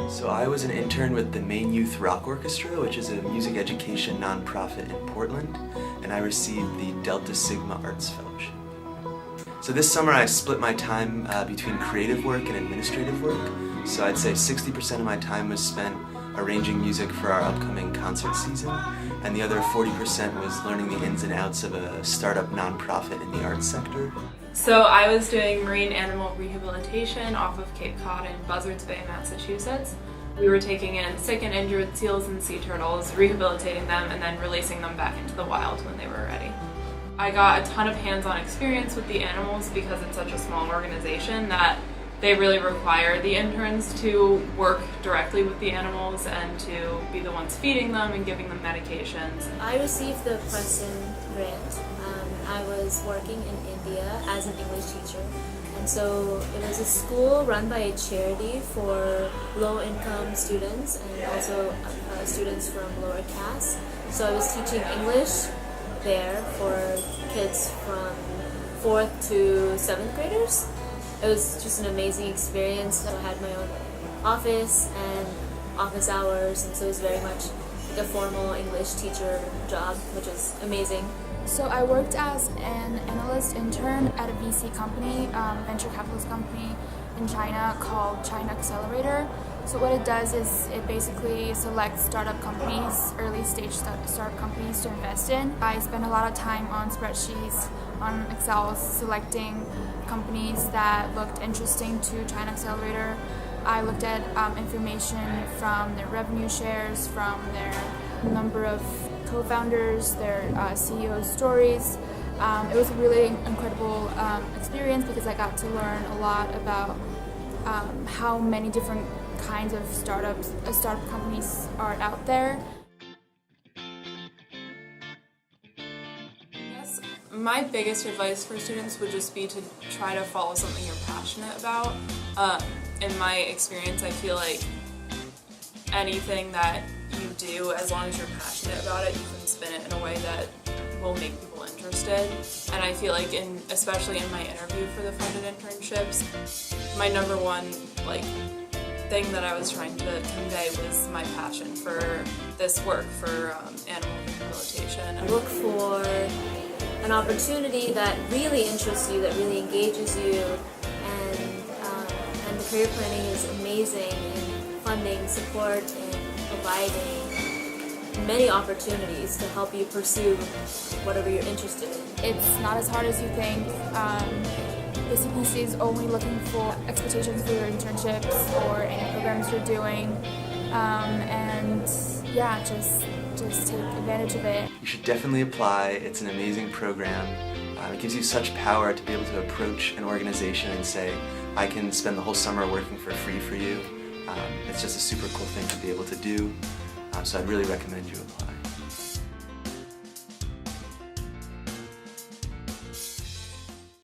So I was an intern with the Maine Youth Rock Orchestra, which is a music education nonprofit in Portland, and I received the Delta Sigma Arts Fellowship. So this summer I split my time between creative work and administrative work. So I'd say 60% of my time was spent arranging music for our upcoming concert season, and the other 40% was learning the ins and outs of a startup nonprofit in the arts sector. So I was doing marine animal rehabilitation off of Cape Cod in Buzzards Bay, Massachusetts. We were taking in sick and injured seals and sea turtles, rehabilitating them, and then releasing them back into the wild when they were ready. I got a ton of hands-on experience with the animals because it's such a small organization that they really require the interns to work directly with the animals and to be the ones feeding them and giving them medications. I received the Preston grant. I was working in India as an English teacher, and so it was a school run by a charity for low-income students and also students from lower castes. So I was teaching English there for kids from 4th to 7th graders. It was just an amazing experience. I had my own office and office hours, and so it was very much like a formal English teacher job, which was amazing. So I worked as an analyst intern at a VC company, venture capitalist company in China called China Accelerator. So what it does is it basically selects startup companies, early stage startup companies to invest in. I spent a lot of time on spreadsheets, on Excel, selecting companies that looked interesting to China Accelerator. I looked at information from their revenue shares, from their number of co-founders, their CEO stories. It was a really incredible experience because I got to learn a lot about how many different kinds of startup companies are out there. My biggest advice for students would just be to try to follow something you're passionate about. In my experience, I feel like anything that you do, as long as you're passionate about it, you can spin it in a way that will make people interested. And I feel like, especially in my interview for the Funded Internships, my number one thing that I was trying to convey was my passion for this work, for animal rehabilitation. Look for an opportunity that really interests you, that really engages you, and the career planning is amazing in funding, support, and providing many opportunities to help you pursue whatever you're interested in. It's not as hard as you think. The CPC is only looking for expectations for your internships or any programs you're doing, and yeah, just take advantage of it. You should definitely apply. It's an amazing program. It gives you such power to be able to approach an organization and say, I can spend the whole summer working for free for you. It's just a super cool thing to be able to do, so I'd really recommend you apply.